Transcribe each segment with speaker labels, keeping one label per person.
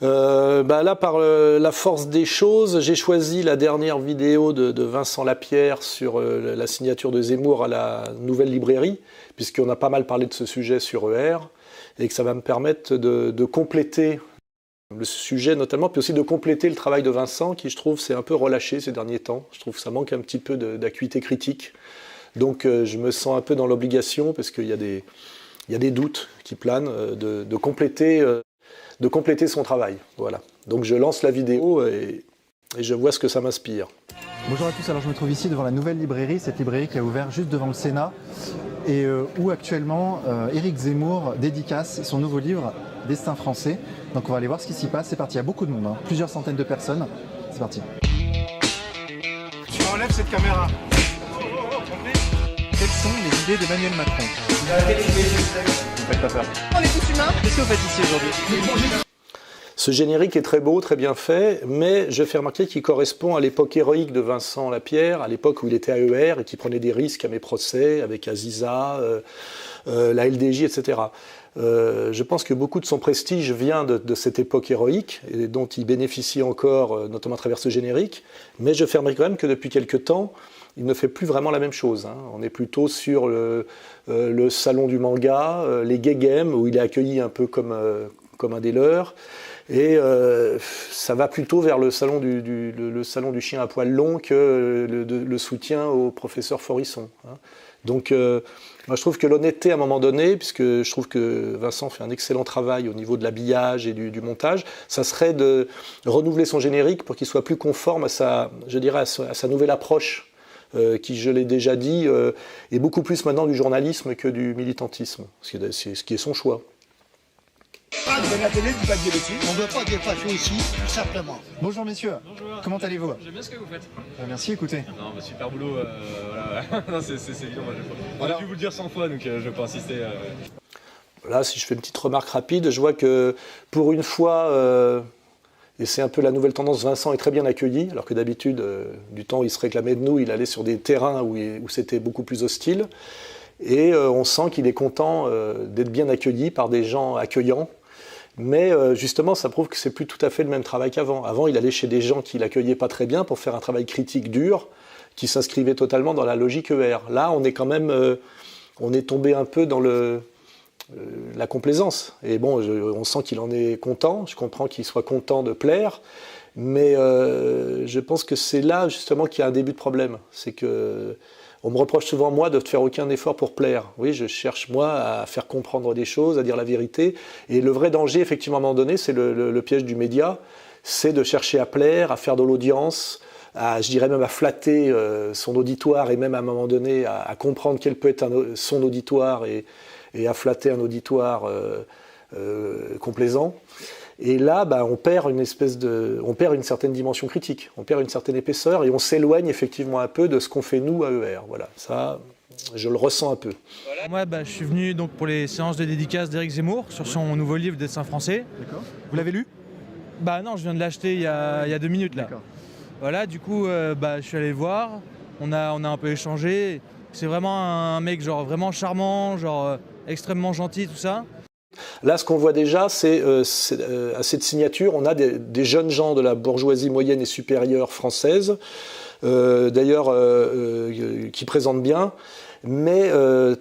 Speaker 1: Là, par la force des choses, j'ai choisi la dernière vidéo de Vincent Lapierre sur la signature de Zemmour à la Nouvelle Librairie, puisqu'on a pas mal parlé de ce sujet sur ER, et que ça va me permettre de compléter le sujet notamment, puis aussi de compléter le travail de Vincent, qui je trouve s'est un peu relâché ces derniers temps. Je trouve que ça manque un petit peu d'acuité critique. Donc je me sens un peu dans l'obligation, parce qu'il y a des doutes qui planent, de compléter son travail. Voilà. Donc je lance la vidéo et je vois ce que ça m'inspire.
Speaker 2: Bonjour à tous, alors je me trouve ici devant la Nouvelle Librairie, cette librairie qui a ouvert juste devant le Sénat et où actuellement Éric Zemmour dédicace son nouveau livre Destin français. Donc on va aller voir ce qui s'y passe, c'est parti, il y a beaucoup de monde, plusieurs centaines de personnes, c'est parti.
Speaker 3: Tu enlèves cette caméra.
Speaker 2: Quelles sont les idées d'Emmanuel Macron? Ne faites pas peur.
Speaker 4: On est tous humains.
Speaker 2: Qu'est-ce que vous faites ici aujourd'hui?
Speaker 1: Ce générique est très beau, très bien fait, mais je fais remarquer qu'il correspond à l'époque héroïque de Vincent Lapierre, à l'époque où il était à ER et qui prenait des risques à mes procès avec Aziza, la LDJ, etc. Je pense que beaucoup de son prestige vient de cette époque héroïque et dont il bénéficie encore, notamment à travers ce générique, mais je fais remarquer quand même que depuis quelque temps, il ne fait plus vraiment la même chose. On est plutôt sur le salon du manga, les gay games, où il est accueilli un peu comme un des leurs. Et ça va plutôt vers le salon du chien à poil long que le soutien au professeur Forisson. Donc moi je trouve que l'honnêteté à un moment donné, puisque je trouve que Vincent fait un excellent travail au niveau de l'habillage et du montage, ça serait de renouveler son générique pour qu'il soit plus conforme à sa nouvelle approche, qui, je l'ai déjà dit, est beaucoup plus maintenant du journalisme que du militantisme, ce qui est son choix.
Speaker 3: De la télé, du bac de métier. On ne veut pas des fachos ici, tout simplement.
Speaker 2: Bonjour messieurs,
Speaker 5: bonjour.
Speaker 2: Comment allez-vous?
Speaker 5: J'aime bien ce que vous faites.
Speaker 2: Merci, écoutez.
Speaker 5: Non, super boulot, voilà. Non, c'est évident, moi j'ai dû vous le dire 100 fois, donc je vais pas insister.
Speaker 1: Là, si je fais une petite remarque rapide, je vois que pour une fois, et c'est un peu la nouvelle tendance, Vincent est très bien accueilli, alors que d'habitude, du temps où il se réclamait de nous, il allait sur des terrains où c'était beaucoup plus hostile. Et on sent qu'il est content d'être bien accueilli par des gens accueillants. Mais justement, ça prouve que c'est plus tout à fait le même travail qu'avant. Avant, il allait chez des gens qui l'accueillaient pas très bien pour faire un travail critique dur, qui s'inscrivait totalement dans la logique ER. Là, on est quand même, on est tombé un peu dans la complaisance. Et bon, on sent qu'il en est content. Je comprends qu'il soit content de plaire, mais je pense que c'est là justement qu'il y a un début de problème. C'est que on me reproche souvent, moi, de ne faire aucun effort pour plaire. Oui, je cherche, moi, à faire comprendre des choses, à dire la vérité. Et le vrai danger, effectivement, à un moment donné, c'est le piège du média, c'est de chercher à plaire, à faire de l'audience, je dirais même à flatter son auditoire et même à un moment donné à comprendre quel peut être son auditoire et à flatter un auditoire complaisant. Et là, on perd on perd une certaine dimension critique, on perd une certaine épaisseur et on s'éloigne effectivement un peu de ce qu'on fait nous à ER. Voilà, ça, je le ressens un peu.
Speaker 6: Moi, je suis venu donc pour les séances de dédicace d'Éric Zemmour sur son nouveau livre Destin français.
Speaker 2: D'accord. Vous l'avez lu?
Speaker 6: Non, je viens de l'acheter il y a 2 minutes là.
Speaker 2: D'accord.
Speaker 6: Voilà, du coup, je suis allé le voir, on a un peu échangé. C'est vraiment un mec genre vraiment charmant, genre extrêmement gentil, tout ça.
Speaker 1: Là, ce qu'on voit déjà, c'est à cette signature, on a des jeunes gens de la bourgeoisie moyenne et supérieure française, d'ailleurs, qui présentent bien, mais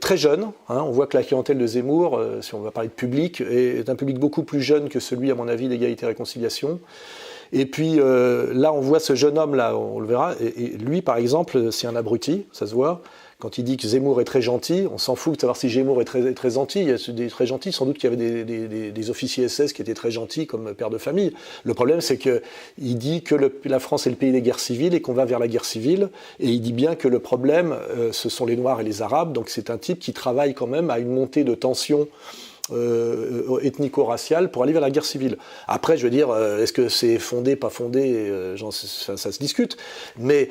Speaker 1: très jeunes. On voit que la clientèle de Zemmour, si on va parler de public, est un public beaucoup plus jeune que celui, à mon avis, d'Égalité et Réconciliation. Et puis là, on voit ce jeune homme-là, on le verra, et lui, par exemple, c'est un abruti, ça se voit. Quand il dit que Zemmour est très gentil, on s'en fout de savoir si Zemmour est très, très gentil. Il y a des très gentils, sans doute qu'il y avait des officiers SS qui étaient très gentils comme pères de famille. Le problème, c'est qu'il dit que la France est le pays des guerres civiles et qu'on va vers la guerre civile. Et il dit bien que le problème, ce sont les Noirs et les Arabes. Donc c'est un type qui travaille quand même à une montée de tension ethnico-raciale pour aller vers la guerre civile. Après, je veux dire, est-ce que c'est fondé, pas fondé, ça se discute. Mais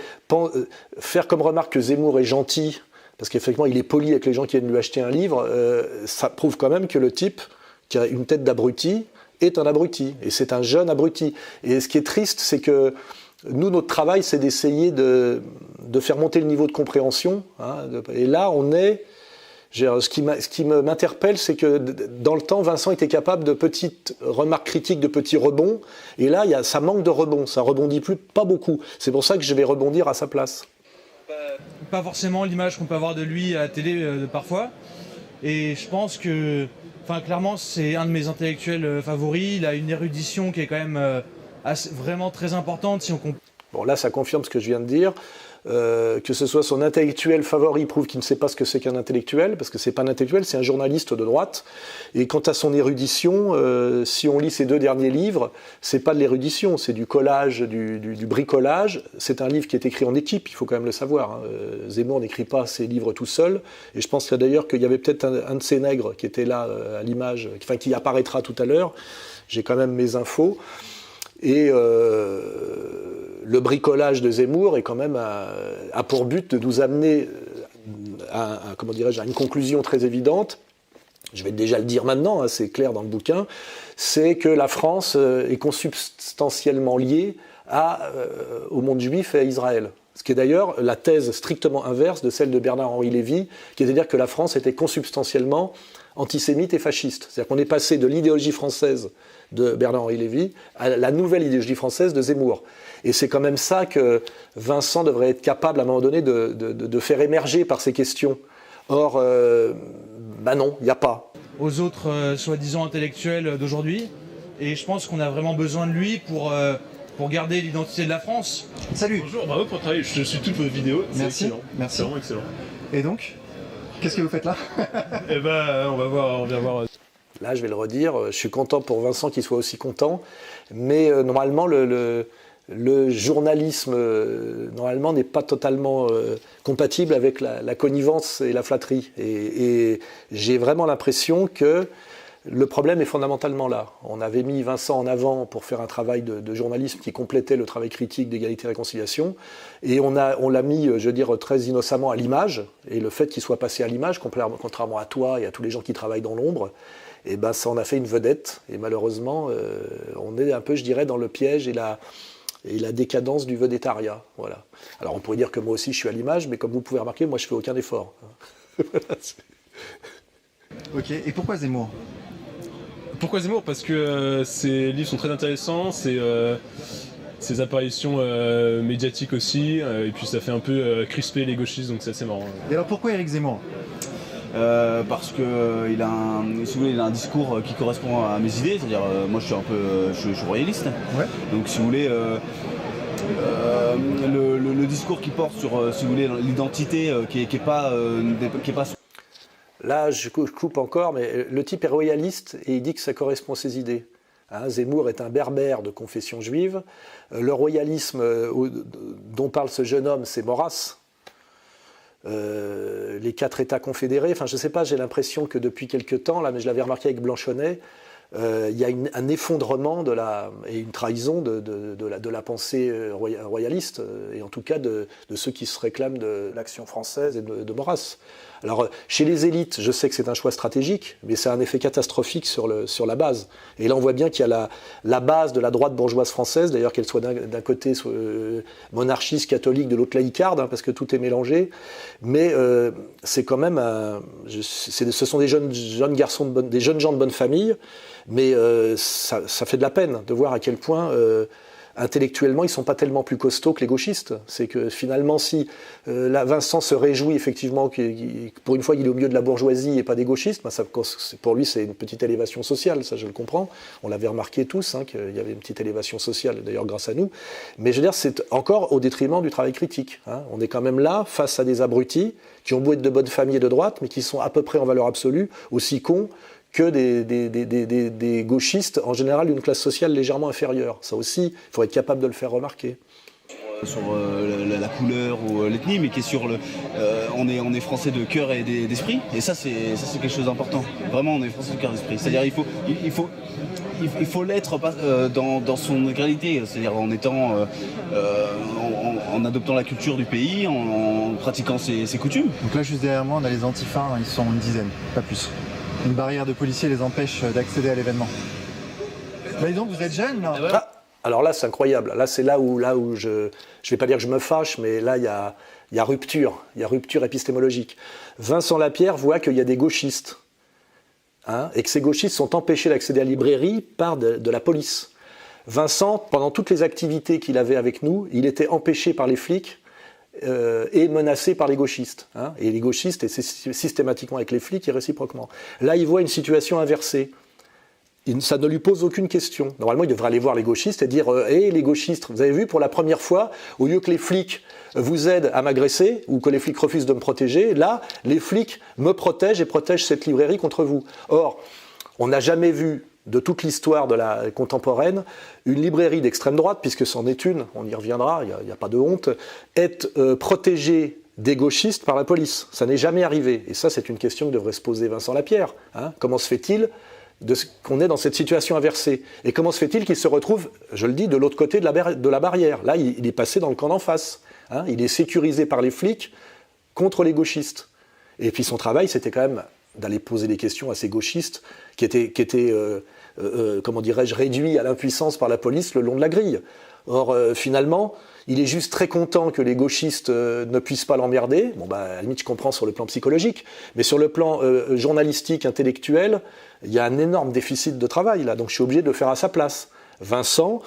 Speaker 1: faire comme remarque que Zemmour est gentil, parce qu'effectivement il est poli avec les gens qui viennent lui acheter un livre, ça prouve quand même que le type qui a une tête d'abruti est un abruti, et c'est un jeune abruti. Et ce qui est triste, c'est que nous, notre travail, c'est d'essayer de faire monter le niveau de compréhension. Et là, on est Ce qui m'interpelle, c'est que dans le temps, Vincent était capable de petites remarques critiques, de petits rebonds. Et là, ça manque de rebond. Ça rebondit pas beaucoup. C'est pour ça que je vais rebondir à sa place.
Speaker 6: Pas forcément l'image qu'on peut avoir de lui à la télé parfois. Et je pense que, clairement, c'est un de mes intellectuels favoris. Il a une érudition qui est quand même vraiment très importante.
Speaker 1: Bon, là, ça confirme ce que je viens de dire. Que ce soit son intellectuel favori prouve qu'il ne sait pas ce que c'est qu'un intellectuel, parce que c'est pas un intellectuel, c'est un journaliste de droite. Et quant à son érudition, si on lit ses 2 derniers livres, c'est pas de l'érudition, c'est du collage, du bricolage. C'est un livre qui est écrit en équipe, il faut quand même le savoir. Hein. Zemmour n'écrit pas ses livres tout seul. Et je pense d'ailleurs qu'il y avait peut-être un de ces nègres qui était là à l'image, qui apparaîtra tout à l'heure. J'ai quand même mes infos. Et le bricolage de Zemmour est quand même a pour but de nous amener à une conclusion très évidente. Je vais déjà le dire maintenant, hein, c'est clair dans le bouquin, c'est que la France est consubstantiellement liée au monde juif et à Israël. Ce qui est d'ailleurs la thèse strictement inverse de celle de Bernard-Henri Lévy, qui est de dire que la France était consubstantiellement antisémite et fasciste. C'est-à-dire qu'on est passé de l'idéologie française de Bernard-Henri Lévy à la nouvelle idéologie française de Zemmour. Et c'est quand même ça que Vincent devrait être capable à un moment donné de faire émerger par ces questions. Or, non, il n'y a pas.
Speaker 6: Aux autres soi-disant intellectuels d'aujourd'hui. Et je pense qu'on a vraiment besoin de lui pour garder l'identité de la France.
Speaker 2: Salut.
Speaker 5: Bonjour, bravo pour le travail. Je suis toutes vos vidéos.
Speaker 2: Merci.
Speaker 5: Excellent.
Speaker 2: Merci.
Speaker 5: C'est vraiment excellent.
Speaker 2: Et donc, qu'est-ce que vous faites là?
Speaker 5: Eh ben, on vient voir.
Speaker 1: Là, je vais le redire, je suis content pour Vincent qu'il soit aussi content, mais normalement, le journalisme normalement n'est pas totalement compatible avec la connivence et la flatterie. Et j'ai vraiment l'impression que le problème est fondamentalement là. On avait mis Vincent en avant pour faire un travail de journalisme qui complétait le travail critique d'égalité et réconciliation, et on l'a mis, je veux dire, très innocemment à l'image, et le fait qu'il soit passé à l'image, contrairement à toi et à tous les gens qui travaillent dans l'ombre, et ben ça en a fait une vedette, et malheureusement, on est un peu, je dirais, dans le piège et la décadence du vedettariat. Voilà. Alors on pourrait dire que moi aussi je suis à l'image, mais comme vous pouvez remarquer, moi je fais aucun effort.
Speaker 2: Ok, et pourquoi Zemmour?
Speaker 5: Pourquoi Zemmour? Parce que ses livres sont très intéressants, ses apparitions médiatiques aussi, et puis ça fait un peu crisper les gauchistes, donc c'est assez marrant.
Speaker 2: Et alors pourquoi Éric Zemmour?
Speaker 4: Parce qu'il a un discours qui correspond à mes idées, c'est-à-dire moi je suis royaliste,
Speaker 2: ouais.
Speaker 4: Donc si vous voulez le discours qui porte sur si vous voulez l'identité qui est pas
Speaker 1: Là je coupe encore, mais le type est royaliste et il dit que ça correspond à ses idées. Hein, Zemmour est un berbère de confession juive. Le royalisme dont parle ce jeune homme, c'est Maurras. Les 4 États confédérés, enfin je ne sais pas, j'ai l'impression que depuis quelque temps, là, mais je l'avais remarqué avec Blanchonnet, il y a un effondrement et une trahison de la pensée royaliste, et en tout cas de ceux qui se réclament de l'action française et de Maurras. Alors, chez les élites, je sais que c'est un choix stratégique, mais c'est un effet catastrophique sur la base. Et là, on voit bien qu'il y a la base de la droite bourgeoise française, d'ailleurs qu'elle soit d'un côté monarchiste, catholique, de l'autre laïcarde, hein, parce que tout est mélangé. Mais c'est quand même ce sont des jeunes garçons, des jeunes gens de bonne famille, mais ça fait de la peine de voir à quel point intellectuellement, ils ne sont pas tellement plus costauds que les gauchistes. C'est que finalement, si Vincent se réjouit effectivement pour une fois qu'il est au milieu de la bourgeoisie et pas des gauchistes, ben pour lui c'est une petite élévation sociale, ça je le comprends. On l'avait remarqué tous, hein, qu'il y avait une petite élévation sociale, d'ailleurs grâce à nous. Mais je veux dire, c'est encore au détriment du travail critique. Hein. On est quand même là face à des abrutis qui ont beau être de bonne famille et de droite, mais qui sont à peu près en valeur absolue aussi cons que des gauchistes, en général d'une classe sociale légèrement inférieure. Ça aussi, il faut être capable de le faire remarquer.
Speaker 4: Sur la couleur ou l'ethnie, mais qui est sur on est français de cœur et d'esprit, et ça c'est quelque chose d'important. Vraiment, on est français de cœur et d'esprit. C'est-à-dire il faut l'être dans son intégralité, c'est-à-dire en étant en adoptant la culture du pays, en pratiquant ses coutumes.
Speaker 2: Donc là, juste derrière moi, on a les antifas, ils sont une dizaine, pas plus. Une barrière de policiers les empêche d'accéder à l'événement. Bah dis donc, vous êtes jeune là.
Speaker 1: Alors là, c'est incroyable. Là, c'est là où je ne vais pas dire que je me fâche, mais là, il y a rupture. Il y a rupture épistémologique. Vincent Lapierre voit qu'il y a des gauchistes, hein, et que ces gauchistes sont empêchés d'accéder à la librairie par de la police. Vincent, pendant toutes les activités qu'il avait avec nous, il était empêché par les flics et menacé par les gauchistes. Hein, et les gauchistes étaient systématiquement avec les flics et réciproquement. Là, il voit une situation inversée. Ça ne lui pose aucune question. Normalement, il devrait aller voir les gauchistes et dire « Hé, les gauchistes, vous avez vu, pour la première fois, au lieu que les flics vous aident à m'agresser ou que les flics refusent de me protéger, là, les flics me protègent et protègent cette librairie contre vous. » Or, on n'a jamais vu de toute l'histoire de la contemporaine, une librairie d'extrême droite, puisque c'en est une, on y reviendra, il n'y a pas de honte, être protégée des gauchistes par la police. Ça n'est jamais arrivé. Et ça, c'est une question que devrait se poser Vincent Lapierre. Hein. Comment se fait-il qu'on est dans cette situation inversée? Et comment se fait-il qu'il se retrouve, je le dis, de l'autre côté de la barrière? Là, il est passé dans le camp d'en face. Hein. Il est sécurisé par les flics contre les gauchistes. Et puis son travail, c'était quand même d'aller poser des questions à ces gauchistes qui étaient comment dirais-je, réduits à l'impuissance par la police le long de la grille. Or, finalement, il est juste très content que les gauchistes ne puissent pas l'emmerder. Bon, à la limite, je comprends sur le plan psychologique, mais sur le plan journalistique, intellectuel, il y a un énorme déficit de travail, là, donc je suis obligé de le faire à sa place. Vincent,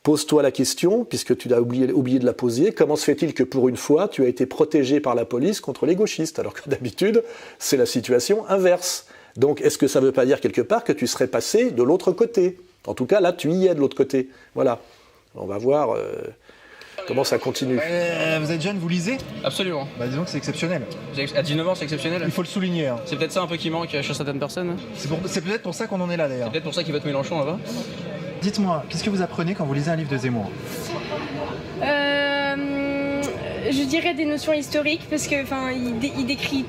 Speaker 1: pose-toi la question, puisque tu as oublié de la poser, comment se fait-il que pour une fois, tu as été protégé par la police contre les gauchistes, alors que d'habitude, c'est la situation inverse. Donc, est-ce que ça ne veut pas dire quelque part que tu serais passé de l'autre côté? En tout cas, là, tu y es de l'autre côté. Voilà. On va voir comment ça continue.
Speaker 2: Vous êtes jeune, vous lisez?
Speaker 7: Absolument.
Speaker 2: Disons que c'est exceptionnel.
Speaker 7: À 19 ans, c'est exceptionnel.
Speaker 2: Il faut le souligner. Hein.
Speaker 7: C'est peut-être ça un peu qui manque chez certaines personnes.
Speaker 2: C'est peut-être pour ça qu'on en est là, d'ailleurs.
Speaker 7: C'est peut-être pour ça qu'il vote Mélenchon là-bas.
Speaker 2: Dites-moi, qu'est-ce que vous apprenez quand vous lisez un livre de Zemmour?
Speaker 8: Je dirais des notions historiques, parce que il décrit...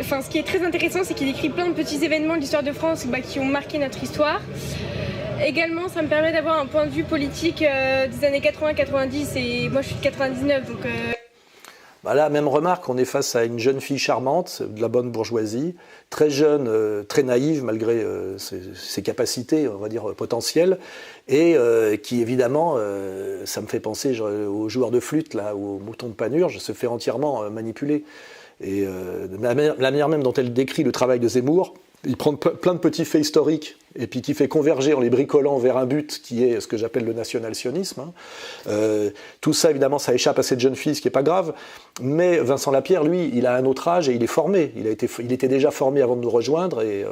Speaker 8: ce qui est très intéressant, c'est qu'il décrit plein de petits événements de l'histoire de France qui ont marqué notre histoire. Également, ça me permet d'avoir un point de vue politique des années 80-90, et moi je suis de 99, donc...
Speaker 1: Là, même remarque, on est face à une jeune fille charmante, de la bonne bourgeoisie, très jeune, très naïve malgré ses capacités, on va dire, potentielles, et qui évidemment, ça me fait penser aux joueurs de flûte, là, ou aux moutons de Panurge, se fait entièrement manipuler. Et la manière même dont elle décrit le travail de Zemmour, il prend plein de petits faits historiques et puis qui fait converger en les bricolant vers un but qui est ce que j'appelle le national-sionisme. Tout ça, évidemment, ça échappe à cette jeune fille, ce qui n'est pas grave. Mais Vincent Lapierre, lui, il a un autre âge et il est formé. Il était déjà formé avant de nous rejoindre et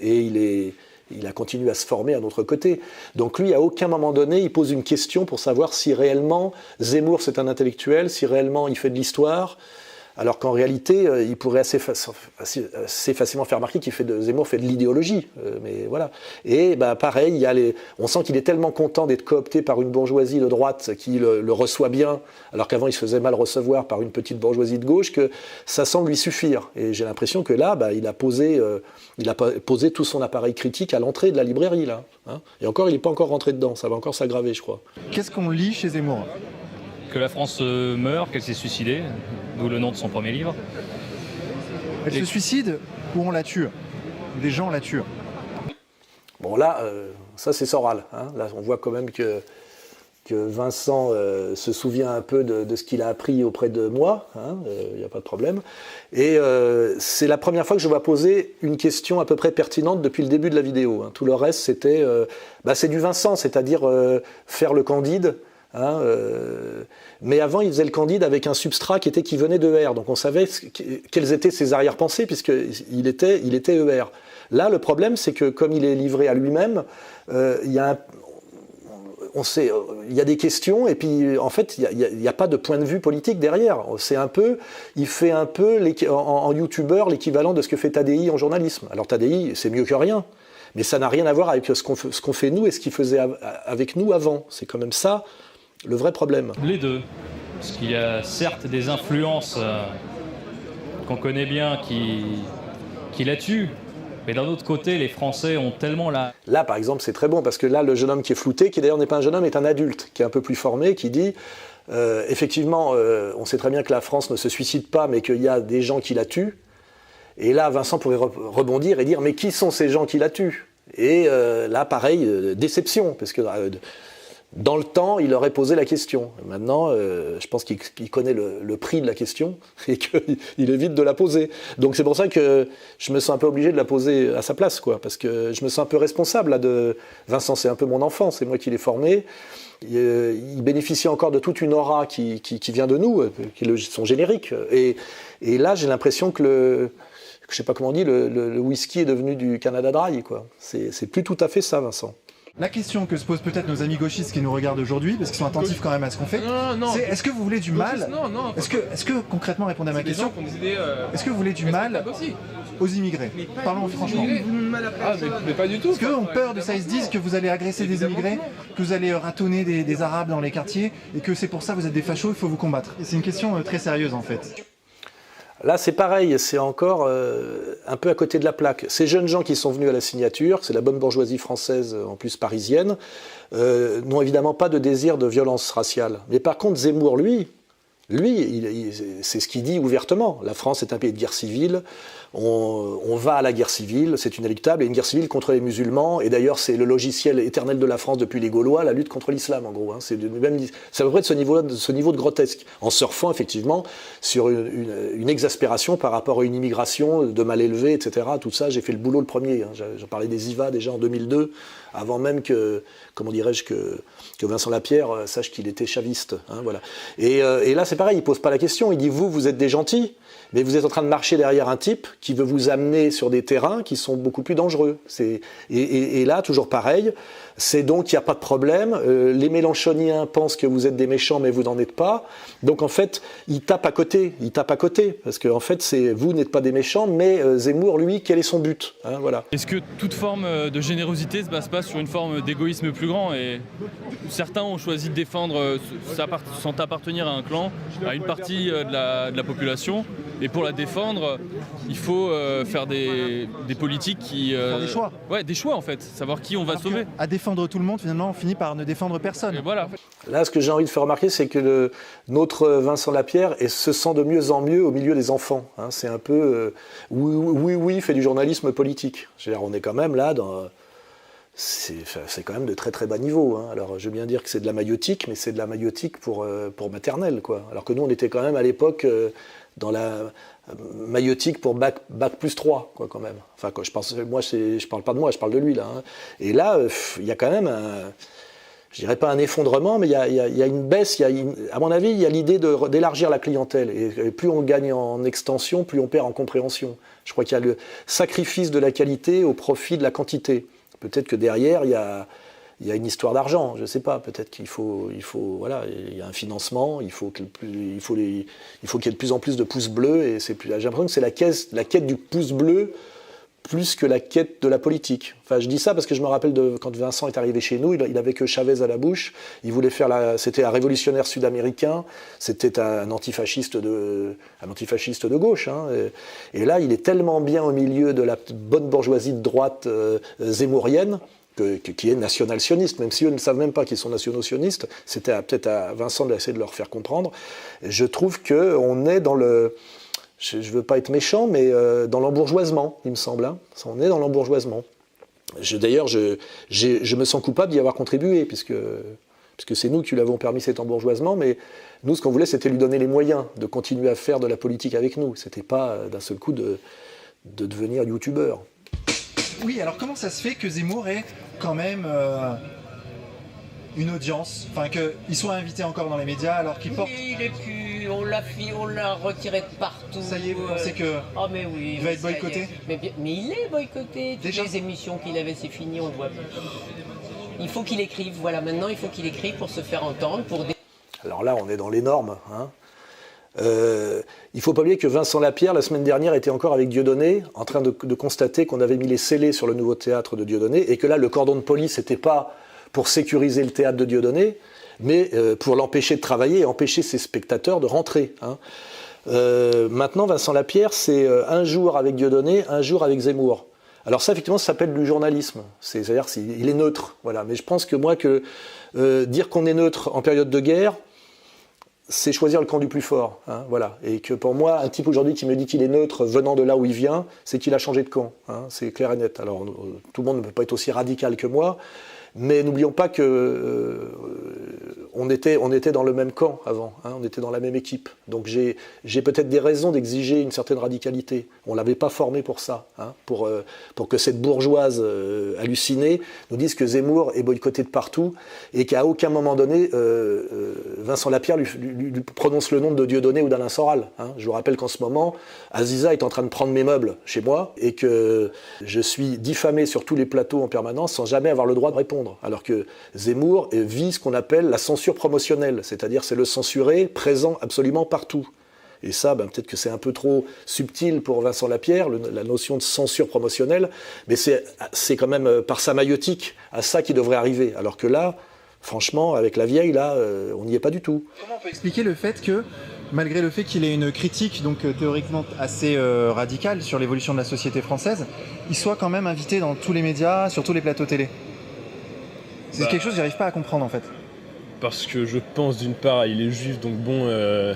Speaker 1: il a continué à se former à notre côté. Donc lui, à aucun moment donné, il pose une question pour savoir si réellement Zemmour, c'est un intellectuel, si réellement il fait de l'histoire. Alors qu'en réalité, il pourrait assez facilement faire remarquer qu'il Zemmour fait de l'idéologie. Mais voilà. Et pareil, on sent qu'il est tellement content d'être coopté par une bourgeoisie de droite qui le reçoit bien, alors qu'avant il se faisait mal recevoir par une petite bourgeoisie de gauche, que ça semble lui suffire. Et j'ai l'impression que là, il a posé tout son appareil critique à l'entrée de la librairie. Là, hein. Et encore, il n'est pas encore rentré dedans. Ça va encore s'aggraver, je crois.
Speaker 2: Qu'est-ce qu'on lit chez Zemmour?
Speaker 9: Que la France meurt, qu'elle s'est suicidée, d'où le nom de son premier livre.
Speaker 2: Elle se suicide ou on la tue? Des gens la tuent.
Speaker 1: Bon là, ça c'est Soral. Hein. Là on voit quand même que Vincent se souvient un peu de ce qu'il a appris auprès de moi, il n'y a pas de problème. Et c'est la première fois que je vois poser une question à peu près pertinente depuis le début de la vidéo. Hein. Tout le reste c'était, c'est du Vincent, c'est-à-dire faire le candide. Mais avant, il faisait le candide avec un substrat qui venait de R, donc on savait quelles étaient ses arrière-pensées puisqu'il était ER. Là, le problème, c'est que comme il est livré à lui-même, il y a des questions et puis en fait, il n'y a pas de point de vue politique derrière. Il fait un peu en youtubeur l'équivalent de ce que fait Tadi en journalisme. Alors Tadi, c'est mieux que rien. Mais ça n'a rien à voir avec ce qu'on fait nous et ce qu'il faisait avec nous avant. C'est quand même ça le vrai problème.
Speaker 9: Les deux. Parce qu'il y a certes des influences qu'on connaît bien qui la tuent. Mais d'un autre côté, les Français ont tellement la...
Speaker 1: Là, par exemple, c'est très bon, parce que là, le jeune homme qui est flouté, qui d'ailleurs n'est pas un jeune homme, est un adulte, qui est un peu plus formé, qui dit, effectivement, on sait très bien que la France ne se suicide pas, mais qu'il y a des gens qui la tuent. Et là, Vincent pourrait rebondir et dire, mais qui sont ces gens qui la tuent? Et là, pareil, déception, parce que Dans le temps, il aurait posé la question. Maintenant, je pense qu'il connaît le prix de la question et qu'il évite de la poser. Donc c'est pour ça que je me sens un peu obligé de la poser à sa place, quoi, parce que je me sens un peu responsable là, de Vincent. C'est un peu mon enfant, c'est moi qui l'ai formé. Il bénéficie encore de toute une aura qui vient de nous, qui est son générique. Et là, j'ai l'impression que je sais pas comment on dit, le whisky est devenu du Canada Dry, quoi. C'est plus tout à fait ça, Vincent.
Speaker 2: La question que se posent peut-être nos amis gauchistes qui nous regardent aujourd'hui, parce qu'ils sont attentifs quand même à ce qu'on fait, c'est est-ce que vous voulez du mal?
Speaker 5: Non.
Speaker 2: Est-ce que concrètement, répondez à ma question, est-ce que vous voulez du mal aux immigrés? Parlons franchement.
Speaker 5: Mais pas du tout.
Speaker 2: Est-ce qu'on peur de ça? Ils se disent que vous allez agresser des immigrés, que vous allez ratonner des Arabes dans les quartiers, et que c'est pour ça que vous êtes des fachos, il faut vous combattre. Et c'est une question très sérieuse en fait.
Speaker 1: Là, c'est pareil, c'est encore un peu à côté de la plaque. Ces jeunes gens qui sont venus à la signature, c'est la bonne bourgeoisie française, en plus parisienne, n'ont évidemment pas de désir de violence raciale. Mais par contre, Zemmour, lui, c'est ce qu'il dit ouvertement. La France est un pays de guerre civile, on va à la guerre civile, c'est inéluctable, et une guerre civile contre les musulmans, et d'ailleurs c'est le logiciel éternel de la France depuis les Gaulois, la lutte contre l'islam en gros. Hein. C'est à peu près de ce niveau de grotesque, en surfant effectivement sur une exaspération par rapport à une immigration de mal élevée, etc. Tout ça, j'ai fait le boulot le premier. Hein. J'en parlais des IVA déjà en 2002, avant même que, comment dirais-je, que Vincent Lapierre sache qu'il était chaviste. Hein, voilà. Et là c'est pareil, il ne pose pas la question, il dit vous êtes des gentils, mais vous êtes en train de marcher derrière un type qui veut vous amener sur des terrains qui sont beaucoup plus dangereux. Et là, toujours pareil, c'est donc il n'y a pas de problème. Les Mélenchoniens pensent que vous êtes des méchants, mais vous n'en êtes pas. Donc en fait, ils tapent à côté, parce que en fait, vous n'êtes pas des méchants, mais Zemmour, lui, quel est son but, hein, voilà.
Speaker 10: Est-ce que toute forme de générosité se base pas sur une forme d'égoïsme plus grand, et certains ont choisi de défendre sans appartenir à un clan, à une partie de la population, et pour la défendre, il faut faire des politiques qui...
Speaker 2: Faire des choix.
Speaker 10: Ouais, des choix en fait, savoir qui on va sauver.
Speaker 2: À défendre tout le monde, finalement, on finit par ne défendre personne.
Speaker 10: Et voilà.
Speaker 1: Là, ce que j'ai envie de faire remarquer, c'est que notre Vincent Lapierre se sent de mieux en mieux au milieu des enfants. Hein. C'est un peu... oui, il fait du journalisme politique. On est quand même là dans... C'est quand même de très très bas niveau. Hein. Alors je veux bien dire que c'est de la maïotique, mais c'est de la maïotique pour maternelle, quoi. Alors que nous, on était quand même à l'époque dans la maïotique pour bac plus 3, quoi, quand même. Enfin, quand je parle pas de moi, je parle de lui, là. Hein. Et là, il y a quand même je dirais pas un effondrement, mais il y a une baisse. À mon avis, il y a l'idée d'élargir la clientèle. Et plus on gagne en extension, plus on perd en compréhension. Je crois qu'il y a le sacrifice de la qualité au profit de la quantité. Peut-être que derrière, il y a une histoire d'argent, je ne sais pas. Peut-être qu'il faut, voilà, il y a un financement, il faut qu'il y ait de plus en plus de pouces bleus. Et j'ai l'impression que c'est la quête du pouce bleu plus que la quête de la politique. Enfin, je dis ça parce que je me rappelle quand Vincent est arrivé chez nous, il avait que Chavez à la bouche. Il voulait c'était un révolutionnaire sud-américain. C'était un antifasciste de gauche. Hein. Et là, il est tellement bien au milieu de la bonne bourgeoisie de droite zemmourienne, qui est national-sioniste, même si eux ne savent même pas qu'ils sont nationaux-sionistes. C'était peut-être à Vincent d'essayer de leur faire comprendre. Je trouve qu'on est dans le... Je ne veux pas être méchant, mais dans l'embourgeoisement, il me semble. Hein. On est dans l'embourgeoisement. D'ailleurs, je me sens coupable d'y avoir contribué, puisque c'est nous qui lui avons permis cet embourgeoisement, mais nous, ce qu'on voulait, c'était lui donner les moyens de continuer à faire de la politique avec nous. Ce n'était pas d'un seul coup de devenir youtubeur.
Speaker 2: Oui, alors comment ça se fait que Zemmour ait quand même une audience, enfin qu'il soit invité encore dans les médias alors qu'il porte...
Speaker 11: Il est plus, on l'a retiré de partout.
Speaker 2: Ça y est, vous pensez que
Speaker 11: mais oui,
Speaker 2: il va être boycotté?
Speaker 11: Mais il est boycotté.
Speaker 2: Déjà?
Speaker 11: Toutes les émissions qu'il avait, c'est fini, on le voit plus. Il faut qu'il écrive, voilà, maintenant il faut qu'il écrive pour se faire entendre.
Speaker 1: Alors là, on est dans les normes. Hein. Il ne faut pas oublier que Vincent Lapierre, la semaine dernière, était encore avec Dieudonné, en train de constater qu'on avait mis les scellés sur le nouveau théâtre de Dieudonné, et que là, le cordon de police n'était pas pour sécuriser le théâtre de Dieudonné, mais pour l'empêcher de travailler et empêcher ses spectateurs de rentrer. Hein. Maintenant, Vincent Lapierre, c'est un jour avec Dieudonné, un jour avec Zemmour. Alors ça, effectivement, ça s'appelle du journalisme. C'est-à-dire qu'il est neutre. Voilà. Mais je pense que moi, dire qu'on est neutre en période de guerre, c'est choisir le camp du plus fort. Hein, voilà. Et que pour moi, un type aujourd'hui qui me dit qu'il est neutre venant de là où il vient, c'est qu'il a changé de camp. Hein, c'est clair et net. Alors, tout le monde ne peut pas être aussi radical que moi, Mais n'oublions pas que on était dans le même camp avant, hein, on était dans la même équipe. Donc j'ai peut-être des raisons d'exiger une certaine radicalité. On ne l'avait pas formé pour ça, hein, pour que cette bourgeoise hallucinée nous dise que Zemmour est boycotté de partout et qu'à aucun moment donné, Vincent Lapierre lui prononce le nom de Dieudonné ou d'Alain Soral. Hein. Je vous rappelle qu'en ce moment, Aziza est en train de prendre mes meubles chez moi et que je suis diffamé sur tous les plateaux en permanence sans jamais avoir le droit de répondre. Alors que Zemmour vit ce qu'on appelle la censure promotionnelle, c'est-à-dire c'est le censuré présent absolument partout. Et ça, peut-être que c'est un peu trop subtil pour Vincent Lapierre, la notion de censure promotionnelle, mais c'est quand même par sa maïeutique à ça qui devrait arriver. Alors que là, franchement, avec la vieille, là, on n'y est pas du tout.
Speaker 2: Comment on peut expliquer le fait que, malgré le fait qu'il ait une critique donc théoriquement assez radicale sur l'évolution de la société française, il soit quand même invité dans tous les médias, sur tous les plateaux télé? C'est quelque chose que j'arrive pas à comprendre en fait.
Speaker 5: Parce que je pense d'une part, il est juif, donc bon,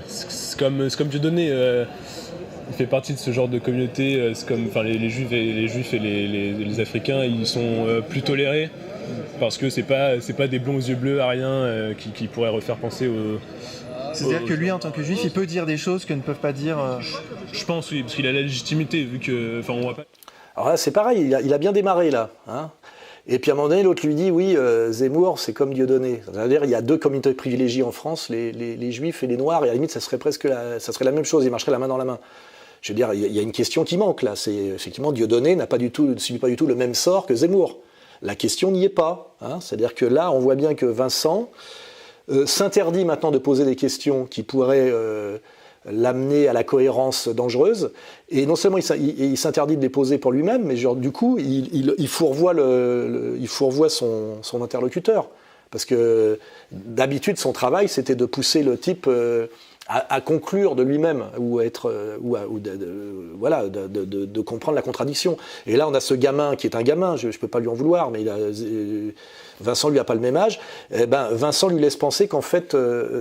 Speaker 5: c'est comme Dieudonné, il fait partie de ce genre de communauté, c'est comme les juifs et les Africains, ils sont plus tolérés, parce que c'est pas des blonds aux yeux bleus, ariens, qui pourraient refaire penser aux...
Speaker 2: C'est-à-dire que lui, en tant que juif, il peut dire des choses que ne peuvent pas dire...
Speaker 5: Je pense, oui, parce qu'il a la légitimité, vu que... on voit pas...
Speaker 1: Alors là, c'est pareil, il a bien démarré, là, hein. Et puis à un moment donné, l'autre lui dit, oui, Zemmour, c'est comme Dieudonné. C'est-à-dire, il y a deux communautés privilégiées en France, les juifs et les noirs, et à la limite, ça serait la même chose, ils marcheraient la main dans la main. Je veux dire, il y a une question qui manque, là. C'est effectivement, Dieudonné ne subit pas du tout le même sort que Zemmour. La question n'y est pas, hein. C'est-à-dire que là, on voit bien que Vincent s'interdit maintenant de poser des questions qui pourraient l'amener à la cohérence dangereuse, et non seulement il s'interdit de les poser pour lui-même, mais du coup il fourvoie son interlocuteur, parce que d'habitude son travail c'était de pousser le type à conclure de lui-même ou de comprendre la contradiction. Et là on a ce gamin qui est un gamin, je peux pas lui en vouloir, mais Vincent lui a pas le même âge. Vincent lui laisse penser qu'en fait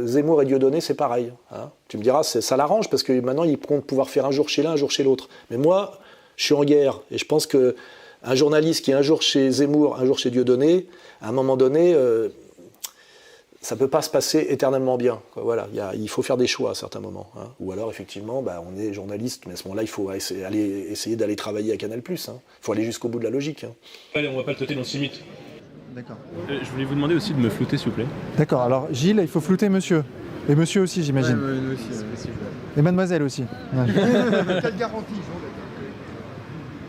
Speaker 1: Zemmour et Dieudonné c'est pareil. Hein. Tu me diras ça l'arrange parce que maintenant il compte pouvoir faire un jour chez l'un, un jour chez l'autre. Mais moi je suis en guerre et je pense que un journaliste qui est un jour chez Zemmour, un jour chez Dieudonné, à un moment donné ça ne peut pas se passer éternellement bien. Voilà, il faut faire des choix à certains moments. Hein. Ou alors, effectivement, on est journaliste, mais à ce moment-là, il faut essayer d'aller travailler à Canal+. Il faut aller jusqu'au bout de la logique. Hein.
Speaker 5: Allez, on va pas le traiter dans 6 minutes.
Speaker 2: D'accord.
Speaker 5: Je voulais vous demander aussi de me flouter, s'il vous plaît.
Speaker 2: D'accord, alors Gilles, il faut flouter monsieur. Et monsieur aussi, j'imagine.
Speaker 12: Ouais, nous aussi,
Speaker 2: et mademoiselle aussi. Ouais.
Speaker 12: Quelle garantie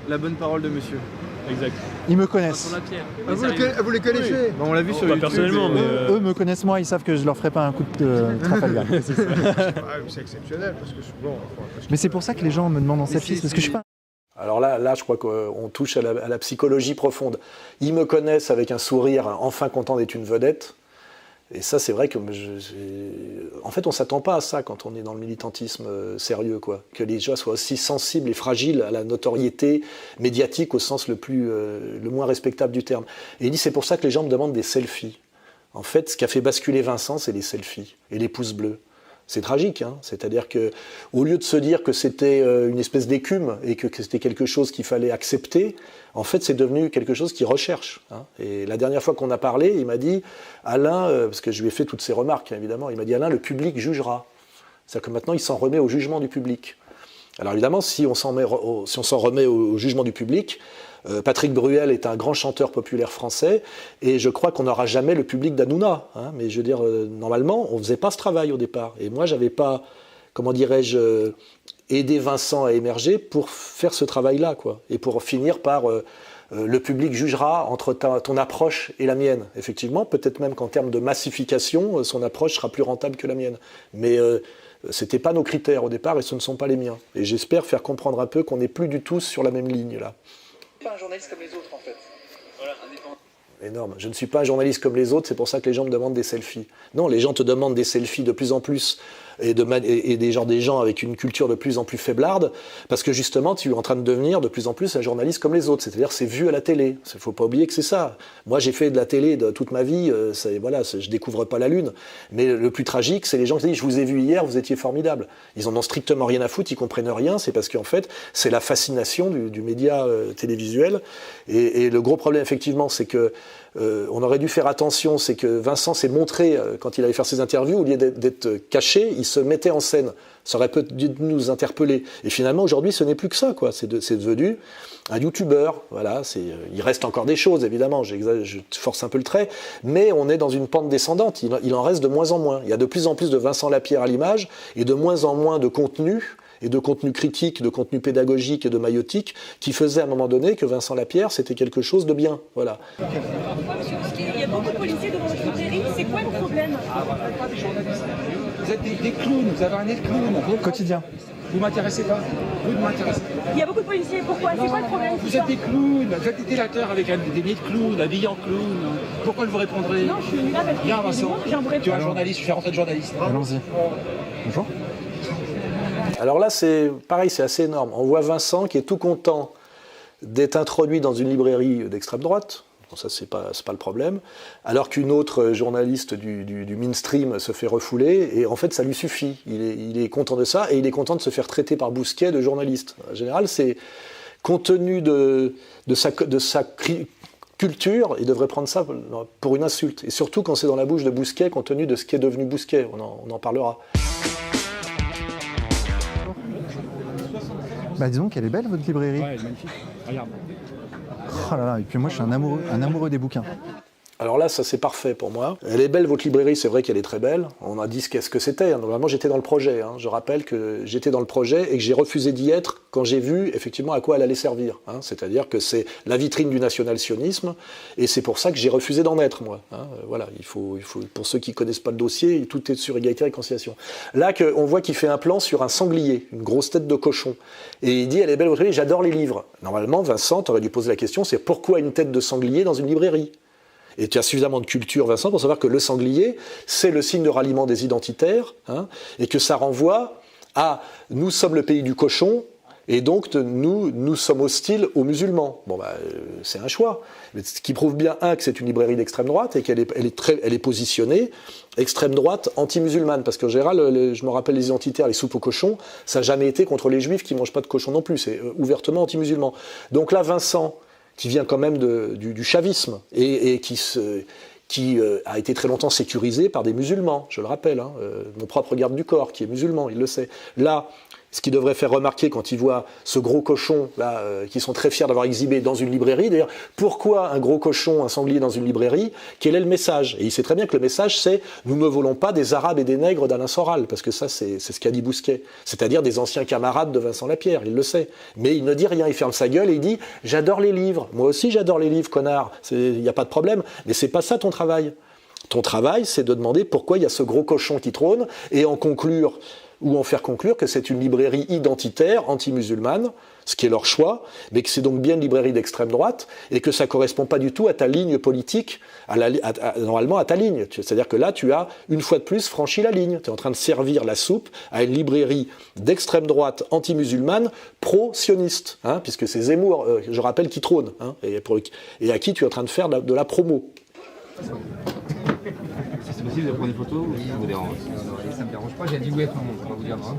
Speaker 12: la bonne parole de monsieur.
Speaker 5: Exact.
Speaker 2: Ils me connaissent.
Speaker 12: Vous les connaissez? Oui. On l'a vu sur YouTube.
Speaker 5: Personnellement, mais
Speaker 2: eux me connaissent moi, ils savent que je leur ferai pas un coup de Trafalgar.
Speaker 12: C'est exceptionnel parce que souvent.
Speaker 2: Mais c'est pour ça que les gens me demandent en sepsis, parce que je suis pas.
Speaker 1: Alors là, je crois qu'on touche à la psychologie profonde. Ils me connaissent avec un sourire, enfin content d'être une vedette. Et ça, c'est vrai que en fait, on ne s'attend pas à ça quand on est dans le militantisme sérieux, quoi. Que les gens soient aussi sensibles et fragiles à la notoriété médiatique au sens le moins respectable du terme. Et il dit, c'est pour ça que les gens me demandent des selfies. En fait, ce qui a fait basculer Vincent, c'est les selfies et les pouces bleus. C'est tragique, hein. C'est-à-dire qu'au lieu de se dire que c'était une espèce d'écume et que c'était quelque chose qu'il fallait accepter, en fait, c'est devenu quelque chose qu'il recherche. Hein. Et la dernière fois qu'on a parlé, il m'a dit, Alain, parce que je lui ai fait toutes ces remarques, hein, évidemment, il m'a dit, Alain, le public jugera. C'est-à-dire que maintenant, il s'en remet au jugement du public. Alors évidemment, si on s'en remet au jugement du public, Patrick Bruel est un grand chanteur populaire français, et je crois qu'on n'aura jamais le public d'Hanouna. Hein, mais je veux dire, normalement, on ne faisait pas ce travail au départ. Et moi, je n'avais pas, comment dirais-je, aidé Vincent à émerger pour faire ce travail-là, quoi. Et pour finir par le public jugera entre ton approche et la mienne. Effectivement, peut-être même qu'en termes de massification, son approche sera plus rentable que la mienne. Mais ce n'étaient pas nos critères au départ, et ce ne sont pas les miens. Et j'espère faire comprendre un peu qu'on n'est plus du tout sur la même ligne, là.
Speaker 13: Pas un journaliste comme les autres en fait. Voilà, indépendant.
Speaker 1: Énorme. Je ne suis pas un journaliste comme les autres, c'est pour ça que les gens me demandent des selfies. Non, les gens te demandent des selfies de plus en plus et des gens avec une culture de plus en plus faiblarde, parce que justement, tu es en train de devenir de plus en plus un journaliste comme les autres. C'est-à-dire, c'est vu à la télé. Il ne faut pas oublier que c'est ça. Moi, j'ai fait de la télé toute ma vie. Je découvre pas la lune. Mais le plus tragique, c'est les gens qui disent « Je vous ai vu hier, vous étiez formidable ». Ils en ont strictement rien à foutre, ils comprennent rien. C'est parce qu'en fait, c'est la fascination du média télévisuel. Et le gros problème, effectivement, c'est que on aurait dû faire attention, c'est que Vincent s'est montré, quand il allait faire ses interviews, au lieu d'être caché, il se mettait en scène. Ça aurait peut-être dû nous interpeller. Et finalement, aujourd'hui, ce n'est plus que ça, quoi. C'est devenu un youtubeur. Voilà, il reste encore des choses, évidemment, je force un peu le trait, mais on est dans une pente descendante. Il en reste de moins en moins. Il y a de plus en plus de Vincent Lapierre à l'image et de moins en moins de contenu, et de contenu critique, de contenu pédagogique et de maïotique, qui faisait à un moment donné que Vincent Lapierre, c'était quelque chose de bien. Voilà.
Speaker 14: Il y a beaucoup de policiers devant votre librairie, c'est quoi le problème?
Speaker 3: Vous êtes des clowns, vous avez un nez de clown.
Speaker 2: Quotidien.
Speaker 3: Vous m'intéressez pas. Vous ne m'intéressez pas.
Speaker 14: Il y a beaucoup de policiers, pourquoi? C'est quoi le problème?
Speaker 3: Vous êtes des clowns, vous êtes des délateurs avec des nez de clown, habillés en clown. Pourquoi vous répondrez?
Speaker 14: Non, je suis là parce que
Speaker 3: Viens, Vincent. Tu es un
Speaker 14: journaliste.
Speaker 3: journaliste, je fais rentrer de journaliste.
Speaker 2: Allons-y. Bonjour.
Speaker 1: Alors là, c'est pareil, c'est assez énorme. On voit Vincent qui est tout content d'être introduit dans une librairie d'extrême droite. Bon, ça, c'est pas le problème. Alors qu'une autre journaliste du mainstream se fait refouler, et en fait, ça lui suffit. Il est content de ça, et il est content de se faire traiter par Bousquet de journaliste. En général, c'est compte tenu de sa culture, il devrait prendre ça pour une insulte. Et surtout quand c'est dans la bouche de Bousquet, compte tenu de ce qui est devenu Bousquet. On en parlera.
Speaker 2: Bah disons qu'elle est belle votre librairie.
Speaker 3: Ouais, elle est magnifique. Regarde.
Speaker 2: Oh là là, et puis moi je suis un amoureux des bouquins.
Speaker 1: Alors là, ça c'est parfait pour moi. Elle est belle, votre librairie, c'est vrai qu'elle est très belle. On a dit ce que c'était. Normalement, j'étais dans le projet. Je rappelle que j'étais dans le projet et que j'ai refusé d'y être quand j'ai vu effectivement à quoi elle allait servir. C'est-à-dire que c'est la vitrine du national-sionisme et c'est pour ça que j'ai refusé d'en être, moi. Voilà, il faut, pour ceux qui ne connaissent pas le dossier, tout est sur égalité et réconciliation. Là, on voit qu'il fait un plan sur un sanglier, une grosse tête de cochon. Et il dit, elle est belle, votre librairie, j'adore les livres. Normalement, Vincent, tu aurais dû poser la question, c'est pourquoi une tête de sanglier dans une librairie ? Et tu as suffisamment de culture, Vincent, pour savoir que le sanglier, c'est le signe de ralliement des identitaires, et que ça renvoie à « nous sommes le pays du cochon », et donc nous sommes hostiles aux musulmans. Bon, c'est un choix. Mais ce qui prouve bien, que c'est une librairie d'extrême droite, et qu'elle est positionnée extrême droite anti-musulmane. Parce qu'en général, je me rappelle les identitaires, les soupes aux cochons, ça n'a jamais été contre les juifs qui ne mangent pas de cochon non plus. C'est ouvertement anti-musulman. Donc là, Vincent, qui vient quand même du chavisme et qui a été très longtemps sécurisé par des musulmans, je le rappelle, mon propre garde du corps qui est musulman, il le sait. Là, ce qui devrait faire remarquer quand il voit ce gros cochon là, qui sont très fiers d'avoir exhibé dans une librairie, d'ailleurs, pourquoi un gros cochon, un sanglier dans une librairie? Quel est le message? Et il sait très bien que le message c'est « nous ne volons pas des Arabes et des nègres d'Alain Soral », parce que ça c'est ce qu'a dit Bousquet, c'est-à-dire des anciens camarades de Vincent Lapierre, il le sait. Mais il ne dit rien, il ferme sa gueule et il dit « j'adore les livres, moi aussi j'adore les livres, connard, il n'y a pas de problème, mais c'est pas ça ton travail. Ton travail c'est de demander pourquoi il y a ce gros cochon qui trône et en conclure ou en faire conclure que c'est une librairie identitaire, anti-musulmane, ce qui est leur choix, mais que c'est donc bien une librairie d'extrême droite, et que ça ne correspond pas du tout à ta ligne politique, normalement à ta ligne. C'est-à-dire que là, tu as, une fois de plus, franchi la ligne. Tu es en train de servir la soupe à une librairie d'extrême droite, anti-musulmane, pro-sioniste, puisque c'est Zemmour, je rappelle, qui trône, et à qui tu es en train de faire de la promo.
Speaker 15: C'est possible de prendre des photos ou ça vous dérange? Ça me dérange pas, j'ai dit oui à tout le monde, je vais pas vous dire non.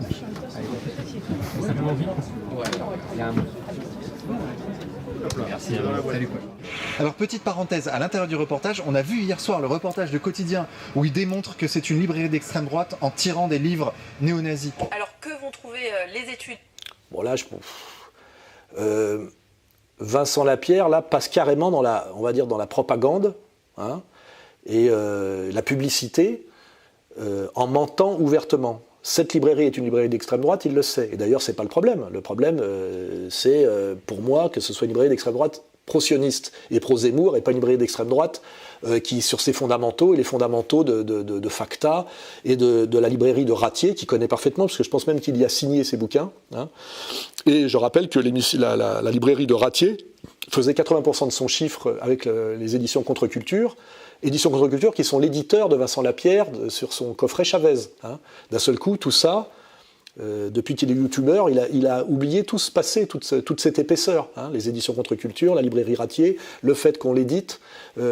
Speaker 15: Allez, simplement vite. Ouais, il y a un... Merci, salut quoi.
Speaker 2: Alors petite parenthèse, à l'intérieur du reportage, on a vu hier soir le reportage de Quotidien où il démontre que c'est une librairie d'extrême droite en tirant des livres néo-nazis.
Speaker 11: Alors que vont trouver les études?
Speaker 1: Bon là, Vincent Lapierre là passe carrément dans on va dire dans la propagande, et la publicité en mentant ouvertement. Cette librairie est une librairie d'extrême droite, il le sait. Et d'ailleurs, c'est pas le problème. Le problème, c'est pour moi que ce soit une librairie d'extrême droite pro-sioniste et pro-Zemmour, et pas une librairie d'extrême droite qui, sur ses fondamentaux, et les fondamentaux de Facta et de la librairie de Ratier, qui connaît parfaitement, parce que je pense même qu'il y a signé ses bouquins. Et je rappelle que la librairie de Ratier faisait 80% de son chiffre avec les éditions Contre-Culture, éditions Contre-Culture qui sont l'éditeur de Vincent Lapierre sur son coffret Chavez. D'un seul coup, tout ça, depuis qu'il est youtubeur, il a oublié tout ce passé, toute cette épaisseur. Les éditions Contre-Culture, la librairie Ratier, le fait qu'on l'édite,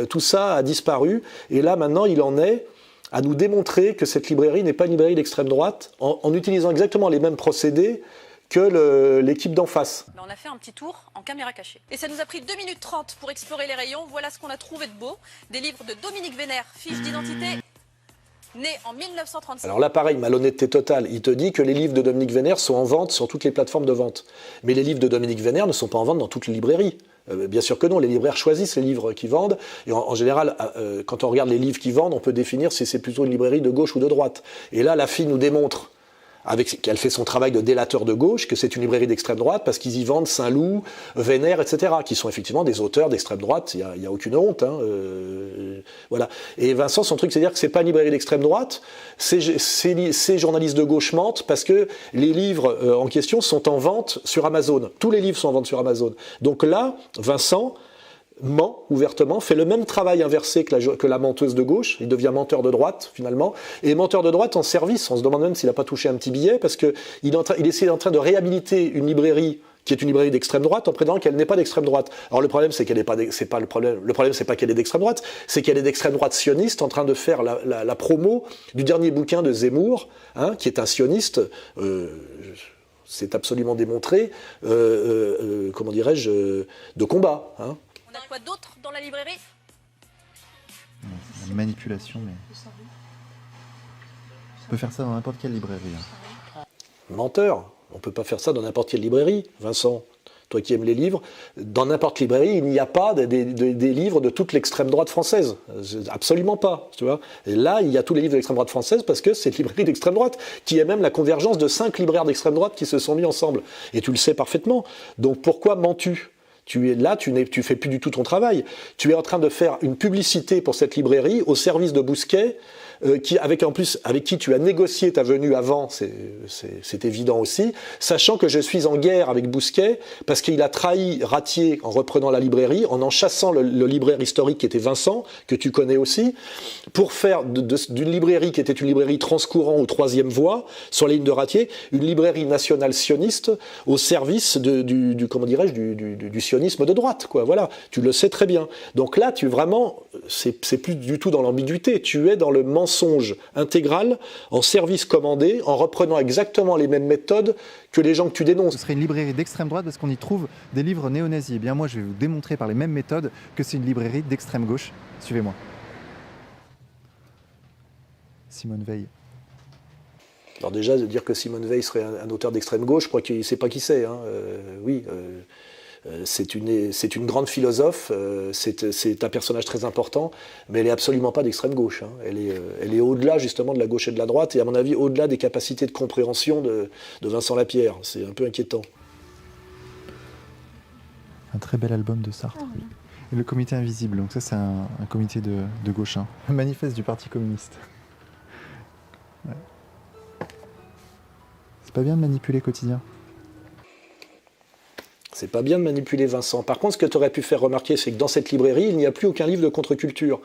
Speaker 1: tout ça a disparu. Et là, maintenant, il en est à nous démontrer que cette librairie n'est pas une librairie d'extrême droite, en utilisant exactement les mêmes procédés que l'équipe d'en face.
Speaker 16: On a fait un petit tour en caméra cachée. Et ça nous a pris 2 minutes 30 pour explorer les rayons. Voilà ce qu'on a trouvé de beau. Des livres de Dominique Vénère, fiche d'identité, né en 1935.
Speaker 1: Alors là, pareil, malhonnêteté totale. Il te dit que les livres de Dominique Vénère sont en vente sur toutes les plateformes de vente. Mais les livres de Dominique Vénère ne sont pas en vente dans toutes les librairies. Bien sûr que non, les libraires choisissent les livres qu'ils vendent. Et en général, quand on regarde les livres qu'ils vendent, on peut définir si c'est plutôt une librairie de gauche ou de droite. Et là, la fille nous démontre, qu'elle fait son travail de délateur de gauche, que c'est une librairie d'extrême droite parce qu'ils y vendent Saint-Loup, Vénère, etc., qui sont effectivement des auteurs d'extrême droite. Il n'y a aucune honte. Hein, voilà. Et Vincent, son truc, c'est de dire que c'est pas une librairie d'extrême droite, ces journalistes de gauche mentent parce que les livres en question sont en vente sur Amazon. Tous les livres sont en vente sur Amazon. Donc là, Vincent ment ouvertement, fait le même travail inversé que la menteuse de gauche, il devient menteur de droite finalement, et menteur de droite en service, on se demande même s'il n'a pas touché un petit billet, parce qu'il est en train de réhabiliter une librairie qui est une librairie d'extrême droite en prétendant qu'elle n'est pas d'extrême droite. Alors le problème c'est qu'elle n'est pas, c'est pas le problème c'est pas qu'elle est d'extrême droite, c'est qu'elle est d'extrême droite sioniste en train de faire la promo du dernier bouquin de Zemmour, hein, qui est un sioniste, c'est absolument démontré, comment dirais-je, de combat, hein.
Speaker 16: On a quoi d'autre dans la librairie?
Speaker 2: Une manipulation, mais... On peut faire ça dans n'importe quelle librairie. Hein.
Speaker 1: Menteur. On ne peut pas faire ça dans n'importe quelle librairie, Vincent. Toi qui aimes les livres, dans n'importe quelle librairie, il n'y a pas des livres de toute l'extrême droite française. Absolument pas. Tu vois. Et là, il y a tous les livres de l'extrême droite française parce que c'est une librairie d'extrême droite qui est même la convergence de 5 libraires d'extrême droite qui se sont mis ensemble. Et tu le sais parfaitement. Donc pourquoi mens-tu ? Tu es là, tu fais plus du tout ton travail. Tu es en train de faire une publicité pour cette librairie au service de Bousquet, avec qui tu as négocié ta venue avant, c'est évident aussi, sachant que je suis en guerre avec Bousquet parce qu'il a trahi Ratier en reprenant la librairie, en chassant le libraire historique qui était Vincent, que tu connais aussi, pour faire d'une librairie qui était une librairie transcourant ou troisième voie, sur la ligne de Ratier, une librairie nationale sioniste au service du sionisme de droite, quoi. Voilà, tu le sais très bien. Donc là, c'est plus du tout dans l'ambiguïté, tu es dans le mensonge intégral, en service commandé, en reprenant exactement les mêmes méthodes que les gens que tu dénonces.
Speaker 2: Ce serait une librairie d'extrême droite parce qu'on y trouve des livres néo-nazis. Eh bien moi, je vais vous démontrer par les mêmes méthodes que c'est une librairie d'extrême gauche. Suivez-moi. Simone Veil.
Speaker 1: Alors déjà, de dire que Simone Veil serait un auteur d'extrême gauche, je crois qu'il ne sait pas qui c'est. Hein. C'est une grande philosophe, c'est un personnage très important, mais elle n'est absolument pas d'extrême gauche. Hein. Elle est au-delà justement de la gauche et de la droite, et à mon avis au-delà des capacités de compréhension de Vincent Lapierre. C'est un peu inquiétant.
Speaker 2: Un très bel album de Sartre. Et le comité invisible, donc ça c'est un comité de gauche. Hein. Un manifeste du Parti communiste. Ouais. C'est pas bien de manipuler quotidien.
Speaker 1: C'est pas bien de manipuler Vincent. Par contre, ce que tu aurais pu faire remarquer, c'est que dans cette librairie, il n'y a plus aucun livre de contre-culture.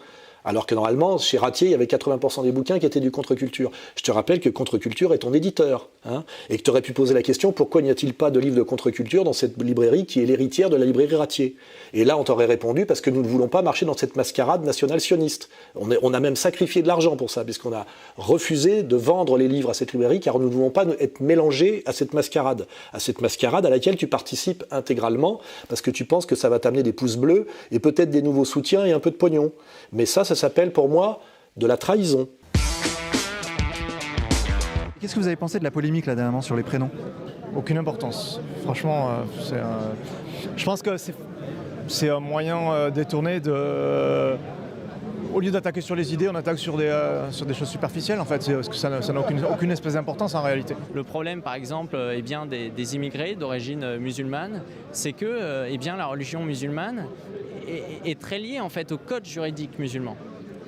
Speaker 1: Alors que normalement, chez Ratier, il y avait 80% des bouquins qui étaient du contre-culture. Je te rappelle que contre-culture est ton éditeur. Hein, et que tu aurais pu poser la question, pourquoi n'y a-t-il pas de livre de contre-culture dans cette librairie qui est l'héritière de la librairie Ratier? Et là, on t'aurait répondu, parce que nous ne voulons pas marcher dans cette mascarade nationale sioniste. On a même sacrifié de l'argent pour ça, puisqu'on a refusé de vendre les livres à cette librairie, car nous ne voulons pas être mélangés à cette mascarade à laquelle tu participes intégralement, parce que tu penses que ça va t'amener des pouces bleus, et peut-être des nouveaux soutiens et un peu de pognon. Mais ça s'appelle pour moi de la trahison.
Speaker 2: Qu'est-ce que vous avez pensé de la polémique là dernièrement sur les prénoms?
Speaker 17: Aucune importance. Franchement, je pense que c'est un moyen détourné de... Au lieu d'attaquer sur les idées, on attaque sur des choses superficielles en fait, parce que ça n'a aucune espèce d'importance en réalité.
Speaker 18: Le problème par exemple des immigrés d'origine musulmane, c'est que la religion musulmane est très liée en fait au code juridique musulman.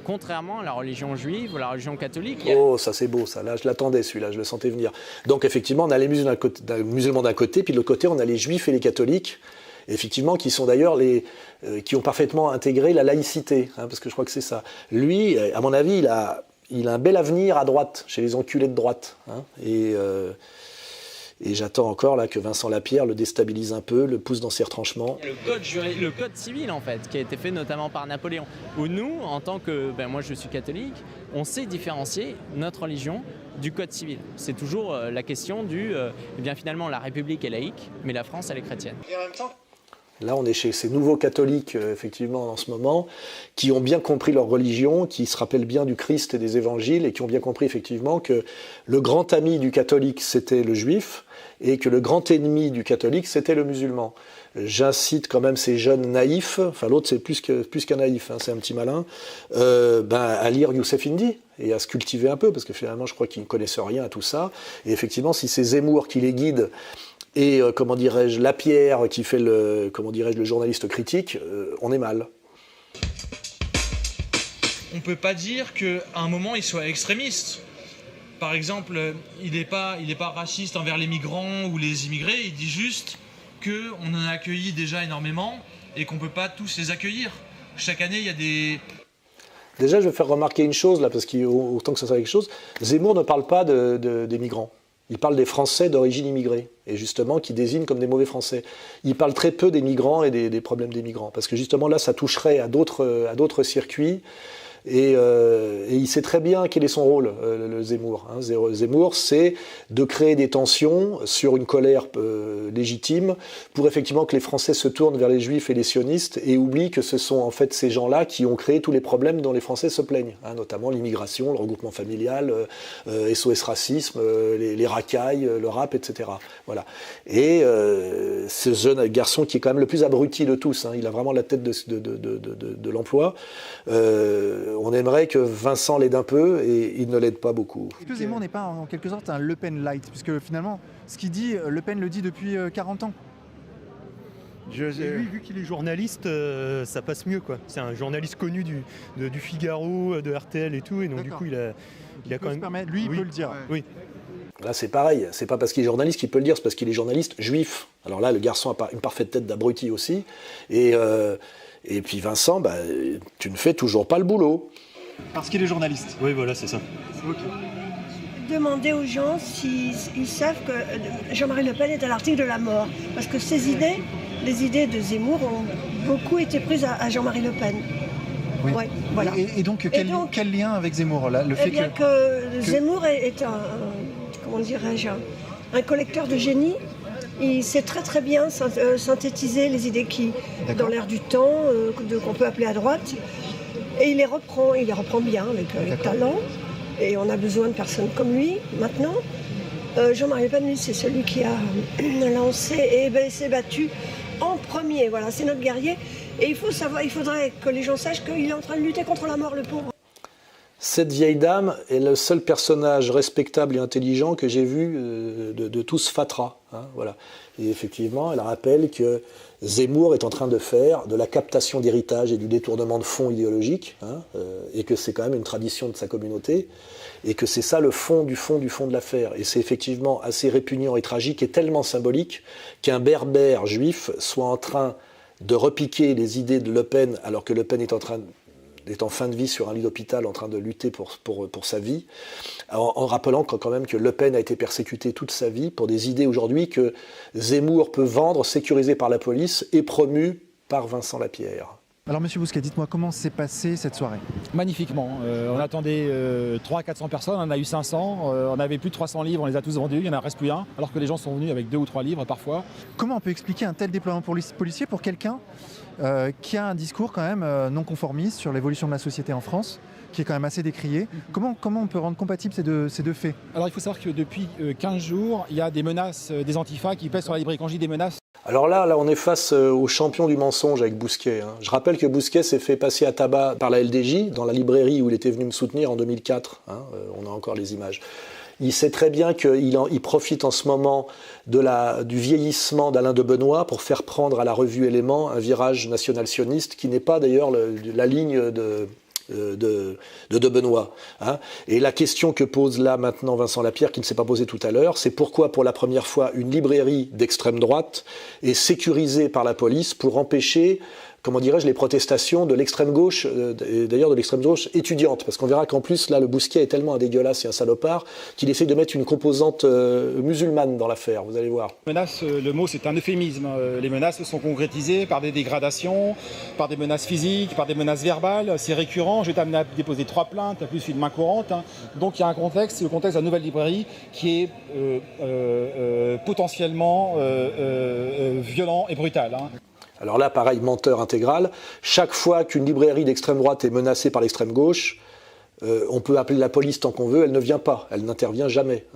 Speaker 18: Contrairement à la religion juive ou la religion catholique.
Speaker 1: Oh, ça c'est beau, ça. Là, je l'attendais, celui-là, je le sentais venir. Donc, effectivement, on a les musulmans d'un côté, puis de l'autre côté, on a les juifs et les catholiques, effectivement, qui sont d'ailleurs qui ont parfaitement intégré la laïcité, hein, parce que je crois que c'est ça. Lui, à mon avis, il a un bel avenir à droite, chez les enculés de droite. Hein, Et j'attends encore là que Vincent Lapierre le déstabilise un peu, le pousse dans ses retranchements.
Speaker 18: Le code civil en fait, qui a été fait notamment par Napoléon, où nous, en tant que, moi je suis catholique, on sait différencier notre religion du code civil. C'est toujours la question du, finalement la République est laïque, mais la France elle est chrétienne.
Speaker 1: Et en même temps, là, on est chez ces nouveaux catholiques, effectivement, en ce moment, qui ont bien compris leur religion, qui se rappellent bien du Christ et des évangiles, et qui ont bien compris, effectivement, que le grand ami du catholique, c'était le juif, et que le grand ennemi du catholique, c'était le musulman. J'incite quand même ces jeunes naïfs, enfin l'autre c'est plus qu'un naïf, hein, c'est un petit malin, à lire Youssef Indy et à se cultiver un peu, parce que finalement je crois qu'ils ne connaissent rien à tout ça. Et effectivement, si c'est Zemmour qui les guide, et Lapierre qui fait le journaliste critique, on est mal.
Speaker 6: On ne peut pas dire qu'à un moment il soit extrémiste. Par exemple, il n'est pas raciste envers les migrants ou les immigrés, il dit juste qu'on en a accueilli déjà énormément et qu'on ne peut pas tous les accueillir. Chaque année, il y a des...
Speaker 1: Déjà, je vais faire remarquer une chose, là, parce qu'autant que ça soit quelque chose, Zemmour ne parle pas des migrants. Il parle des Français d'origine immigrée, et justement, qui désigne comme des mauvais Français. Il parle très peu des migrants et des problèmes des migrants, parce que justement là, ça toucherait à d'autres circuits, et il sait très bien quel est son rôle, le Zemmour. Hein. Zemmour, c'est de créer des tensions sur une colère légitime, pour effectivement que les Français se tournent vers les Juifs et les sionistes, et oublient que ce sont en fait ces gens-là qui ont créé tous les problèmes dont les Français se plaignent, hein, notamment l'immigration, le regroupement familial, SOS Racisme, les racailles, le rap, etc. Voilà. Et ce jeune garçon qui est quand même le plus abruti de tous, hein, il a vraiment la tête de l'emploi, on aimerait que Vincent l'aide un peu, et il ne l'aide pas beaucoup.
Speaker 2: Est-ce que Zemmour n'est pas en quelque sorte un Le Pen light, puisque finalement, ce qu'il dit, Le Pen le dit depuis 40 ans.
Speaker 19: Lui, vu qu'il est journaliste, ça passe mieux, quoi. C'est un journaliste connu du Figaro, de RTL et tout, et donc du coup, il a quand même...
Speaker 2: Lui, il peut le dire.
Speaker 19: Oui.
Speaker 1: Là, c'est pareil. C'est pas parce qu'il est journaliste qu'il peut le dire, c'est parce qu'il est journaliste juif. Alors là, le garçon a une parfaite tête d'abruti aussi. Et puis Vincent, tu ne fais toujours pas le boulot.
Speaker 2: Parce qu'il est journaliste.
Speaker 19: Oui, voilà, c'est ça.
Speaker 14: Okay. Demandez aux gens s'ils savent que Jean-Marie Le Pen est à l'article de la mort. Parce que les idées de Zemmour ont beaucoup été prises à Jean-Marie Le Pen.
Speaker 2: Oui.
Speaker 14: Ouais, voilà.
Speaker 2: Et donc, quel lien avec Zemmour là, le fait
Speaker 14: que Zemmour est un collecteur de génie. Il sait très très bien synthétiser les idées qui, dans l'air du temps, qu'on peut appeler à droite. Et il les reprend bien avec talent. Et on a besoin de personnes comme lui maintenant. Jean-Marie Le Pen, lui, c'est celui qui a lancé et s'est battu en premier. Voilà, c'est notre guerrier. Et il faudrait que les gens sachent qu'il est en train de lutter contre la mort, le pauvre.
Speaker 1: Cette vieille dame est le seul personnage respectable et intelligent que j'ai vu de tout ce fatras. Hein, voilà. Et effectivement, elle rappelle que Zemmour est en train de faire de la captation d'héritage et du détournement de fonds idéologiques, hein, et que c'est quand même une tradition de sa communauté, et que c'est ça le fond de l'affaire. Et c'est effectivement assez répugnant et tragique et tellement symbolique qu'un berbère juif soit en train de repiquer les idées de Le Pen, alors que Le Pen est en fin de vie sur un lit d'hôpital en train de lutter pour sa vie, en rappelant quand même que Le Pen a été persécuté toute sa vie pour des idées aujourd'hui que Zemmour peut vendre, sécurisées par la police et promues par Vincent Lapierre.
Speaker 2: Alors Monsieur Bousquet, dites-moi comment s'est passée cette soirée?
Speaker 3: Magnifiquement. On attendait 300-400 personnes, on en a eu 500. On avait plus de 300 livres, on les a tous vendus, il n'y en reste plus un, alors que les gens sont venus avec 2 ou 3 livres parfois.
Speaker 2: Comment on peut expliquer un tel déploiement policier pour quelqu'un qui a un discours quand même non conformiste sur l'évolution de la société en France, qui est quand même assez décrié? Comment on peut rendre compatibles ces deux faits?
Speaker 3: Alors il faut savoir que depuis 15 jours, il y a des menaces des antifas qui pèsent sur la librairie. Quand je dis des menaces...
Speaker 1: Alors là, on est face au champion du mensonge avec Bousquet. Hein. Je rappelle que Bousquet s'est fait passer à tabac par la LDJ, dans la librairie où il était venu me soutenir en 2004. Hein. On a encore les images. Il sait très bien qu'il profite en ce moment du vieillissement d'Alain de Benoît pour faire prendre à la revue Éléments un virage national-sioniste qui n'est pas d'ailleurs la ligne de Benoît. Hein. Et la question que pose là maintenant Vincent Lapierre, qui ne s'est pas posée tout à l'heure, c'est pourquoi pour la première fois une librairie d'extrême droite est sécurisée par la police pour empêcher comment dirais-je, les protestations de l'extrême gauche, et d'ailleurs de l'extrême gauche étudiante, parce qu'on verra qu'en plus, là, le Bousquet est tellement un dégueulasse et un salopard qu'il essaye de mettre une composante musulmane dans l'affaire, vous allez voir.
Speaker 3: Menace, le mot c'est un euphémisme. Les menaces sont concrétisées par des dégradations, par des menaces physiques, par des menaces verbales. C'est récurrent. Je vais t'amener à déposer 3 plaintes, plus une main courante. Donc il y a un contexte, c'est le contexte de la nouvelle librairie qui est potentiellement violent et brutal.
Speaker 1: Alors là, pareil, menteur intégral. Chaque fois qu'une librairie d'extrême droite est menacée par l'extrême gauche, on peut appeler la police tant qu'on veut, elle ne vient pas, elle n'intervient jamais.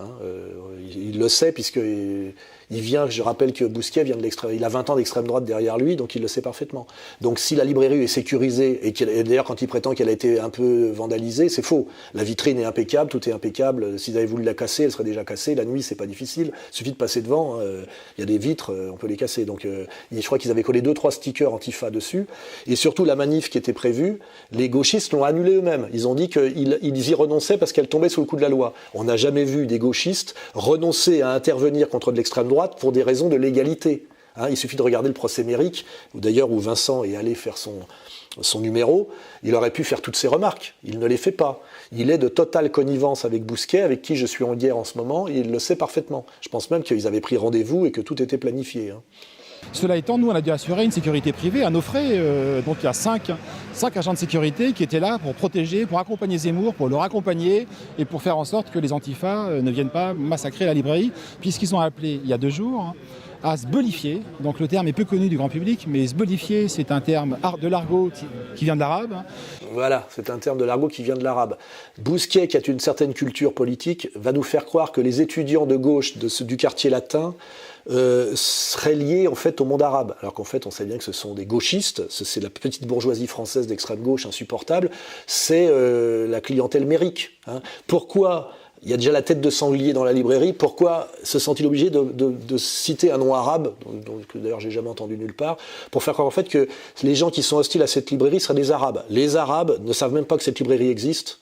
Speaker 1: Il le sait puisqu'il vient, je rappelle que Bousquet vient de l'extrême, il a 20 ans d'extrême droite derrière lui, donc il le sait parfaitement. Donc si la librairie est sécurisée, et d'ailleurs quand il prétend qu'elle a été un peu vandalisée, c'est faux. La vitrine est impeccable, tout est impeccable. S'ils avaient voulu la casser, elle serait déjà cassée. La nuit, c'est pas difficile, il suffit de passer devant, il y a des vitres, on peut les casser. Donc je crois qu'ils avaient collé 2-3 stickers Antifa dessus. Et surtout la manif qui était prévue, les gauchistes l'ont annulée eux-mêmes. Ils ont dit qu'ils y renonçaient parce qu'elle tombait sous le coup de la loi. On n'a jamais vu des gauchistes renoncer à intervenir contre de l'extrême droite pour des raisons de légalité. Il suffit de regarder le procès Méric, où Vincent est allé faire son numéro, il aurait pu faire toutes ces remarques. Il ne les fait pas. Il est de totale connivence avec Bousquet, avec qui je suis en guerre en ce moment, et il le sait parfaitement. Je pense même qu'ils avaient pris rendez-vous et que tout était planifié.
Speaker 3: Cela étant, nous, on a dû assurer une sécurité privée à nos frais. Donc il y a 5 agents de sécurité qui étaient là pour protéger, pour accompagner Zemmour, pour le raccompagner et pour faire en sorte que les antifas ne viennent pas massacrer la librairie, puisqu'ils ont appelé il y a 2 jours à sbolifier. Donc le terme est peu connu du grand public, mais sbolifier, c'est un terme de l'argot qui vient de l'arabe.
Speaker 1: Voilà, c'est un terme de l'argot qui vient de l'arabe. Bousquet, qui a une certaine culture politique, va nous faire croire que les étudiants de gauche du quartier latin seraient liés en fait au monde arabe, alors qu'en fait on sait bien que ce sont des gauchistes, c'est la petite bourgeoisie française d'extrême gauche insupportable, c'est la clientèle mérique. Pourquoi il y a déjà la tête de sanglier dans la librairie, pourquoi se sent-il obligé de citer un nom arabe, que d'ailleurs j'ai jamais entendu nulle part, pour faire croire en fait que les gens qui sont hostiles à cette librairie seraient des arabes. Les arabes ne savent même pas que cette librairie existe,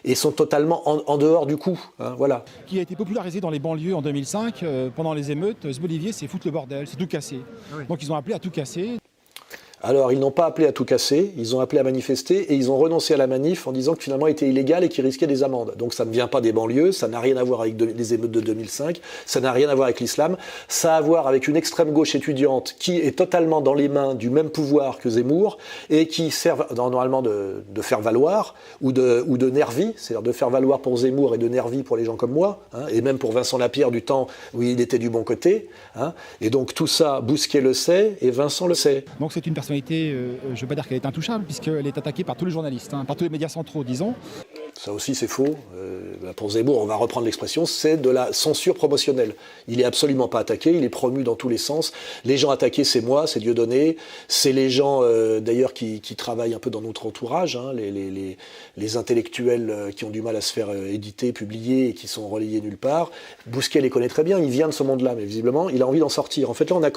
Speaker 1: et sont totalement en dehors du coup. Voilà.
Speaker 3: Qui a été popularisé dans les banlieues en 2005, pendant les émeutes, Sbolivier, c'est foutre le bordel, c'est tout casser. Donc ils ont appelé à tout casser.
Speaker 1: Alors, ils n'ont pas appelé à tout casser, ils ont appelé à manifester et ils ont renoncé à la manif en disant que finalement était illégal et qu'ils risquaient des amendes. Donc ça ne vient pas des banlieues, ça n'a rien à voir avec les émeutes de 2005, ça n'a rien à voir avec l'islam, ça a à voir avec une extrême gauche étudiante qui est totalement dans les mains du même pouvoir que Zemmour et qui sert normalement de faire valoir ou de nervi, c'est-à-dire de faire valoir pour Zemmour et de nervi pour les gens comme moi, et même pour Vincent Lapierre du temps où il était du bon côté. Et donc tout ça, Bousquet le sait et Vincent le sait.
Speaker 3: Donc c'est une personnalité, je ne veux pas dire qu'elle est intouchable, puisqu'elle est attaquée par tous les journalistes, par tous les médias centraux, disons.
Speaker 1: Ça aussi c'est faux. Pour Zemmour, on va reprendre l'expression, c'est de la censure promotionnelle. Il n'est absolument pas attaqué, il est promu dans tous les sens. Les gens attaqués, c'est moi, c'est Dieudonné, c'est les gens d'ailleurs qui travaillent un peu dans notre entourage, les intellectuels qui ont du mal à se faire éditer, publier et qui sont relayés nulle part. Bousquet les connaît très bien, il vient de ce monde-là, mais visiblement il a envie d'en sortir. En fait là on a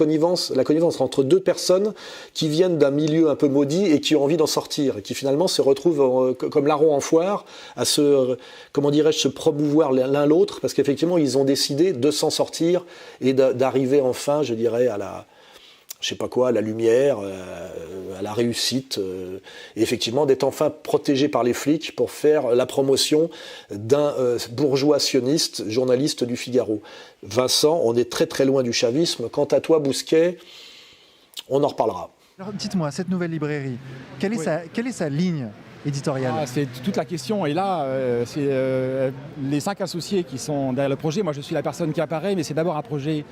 Speaker 1: la connivence entre 2 personnes qui viennent d'un milieu un peu maudit et qui ont envie d'en sortir, et qui finalement se retrouvent comme larrons en foire à se promouvoir l'un l'autre, parce qu'effectivement ils ont décidé de s'en sortir et d'arriver enfin, je dirais, à la lumière, à la réussite, et effectivement d'être enfin protégé par les flics pour faire la promotion d'un bourgeois sioniste, journaliste du Figaro. Vincent, on est très très loin du chavisme. Quant à toi, Bousquet, on en reparlera.
Speaker 2: Alors, dites-moi, cette nouvelle librairie, quelle est sa ligne éditoriale?
Speaker 3: C'est toute la question, et là, c'est les 5 associés qui sont derrière le projet. Moi, je suis la personne qui apparaît, mais c'est d'abord un projet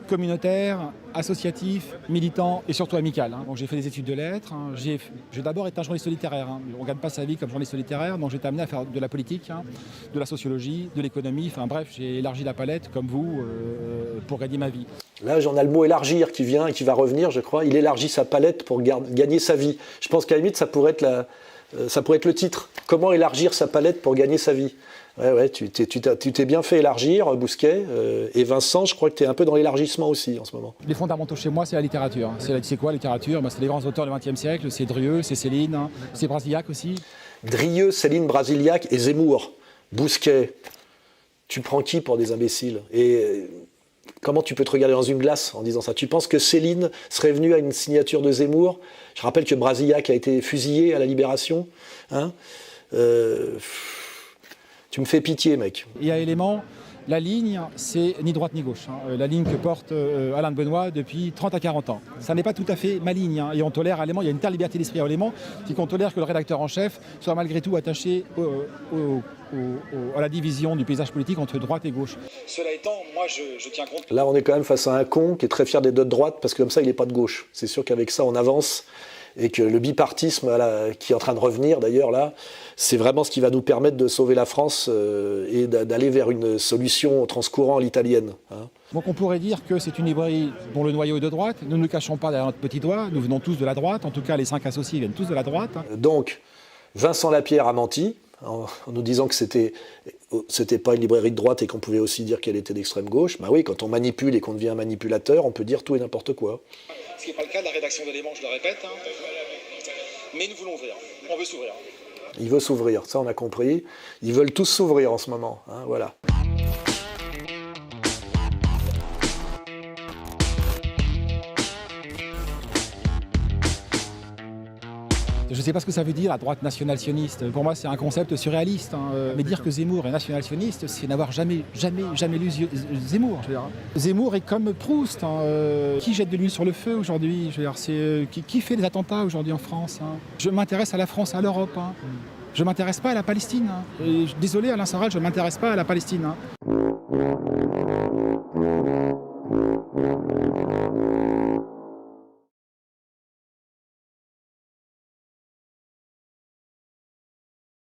Speaker 3: communautaire, associatif, militant et surtout amical. Donc j'ai fait des études de lettres, j'ai d'abord été un journaliste littéraire. On ne gagne pas sa vie comme journaliste littéraire, donc j'ai été amené à faire de la politique, de la sociologie, de l'économie, enfin bref, j'ai élargi la palette comme vous pour gagner ma vie.
Speaker 1: Là, j'en ai le mot élargir qui vient et qui va revenir, je crois. Il élargit sa palette pour gagner sa vie. Je pense qu'à la limite, ça pourrait être le titre. Comment élargir sa palette pour gagner sa vie? Ouais, tu t'es bien fait élargir, Bousquet. Et Vincent, je crois que tu es un peu dans l'élargissement aussi en ce moment.
Speaker 3: Les fondamentaux chez moi, c'est la littérature. C'est quoi la littérature? C'est les grands auteurs du XXe siècle. C'est Drieux, c'est Céline, c'est Brasiliac aussi.
Speaker 1: Drieux, Céline, Brasiliac et Zemmour. Bousquet, tu prends qui pour des imbéciles? Et Comment tu peux te regarder dans une glace en disant ça? Tu penses que Céline serait venue à une signature de Zemmour? Je rappelle que Brasillac a été fusillé à la Libération. Hein, tu me fais pitié, mec.
Speaker 3: Et à Éléments, la ligne, c'est ni droite ni gauche. La ligne que porte Alain de Benoît depuis 30 à 40 ans. Ça n'est pas tout à fait ma ligne. Et on tolère à Éléments, il y a une telle liberté d'esprit à Éléments, qu'on tolère que le rédacteur en chef soit malgré tout attaché à la division du paysage politique entre droite et gauche.
Speaker 13: Cela étant, moi je tiens compte.
Speaker 1: Là, on est quand même face à un con qui est très fier d'être de droite, parce que comme ça, il n'est pas de gauche. C'est sûr qu'avec ça, on avance. Et que le bipartisme qui est en train de revenir d'ailleurs là, c'est vraiment ce qui va nous permettre de sauver la France et d'aller vers une solution transcourant à l'italienne. Hein.
Speaker 3: Donc on pourrait dire que c'est une librairie dont le noyau est de droite. Nous ne nous cachons pas derrière notre petit doigt, nous venons tous de la droite, en tout cas les 5 associés viennent tous de la droite.
Speaker 1: Donc Vincent Lapierre a menti en nous disant que c'était pas une librairie de droite et qu'on pouvait aussi dire qu'elle était d'extrême gauche. Bah oui, quand on manipule et qu'on devient un manipulateur, on peut dire tout et n'importe quoi.
Speaker 13: Ce qui n'est pas le cas de la rédaction d'Éléments, je le répète. Hein. Mais nous voulons ouvrir. On veut s'ouvrir.
Speaker 1: Il veut s'ouvrir, ça on a compris. Ils veulent tous s'ouvrir en ce moment. Hein, voilà.
Speaker 3: Je ne sais pas ce que ça veut dire, la droite nationale-sioniste. Pour moi, c'est un concept surréaliste. Mais dire que Zemmour est national-sioniste, c'est n'avoir jamais lu Zemmour. Je veux dire. Zemmour est comme Proust. Qui jette de l'huile sur le feu aujourd'hui? Je veux dire, qui fait des attentats aujourd'hui en France? Je m'intéresse à la France, à l'Europe. Je ne m'intéresse pas à la Palestine. Et, désolé Alain Soral, je ne m'intéresse pas à la Palestine.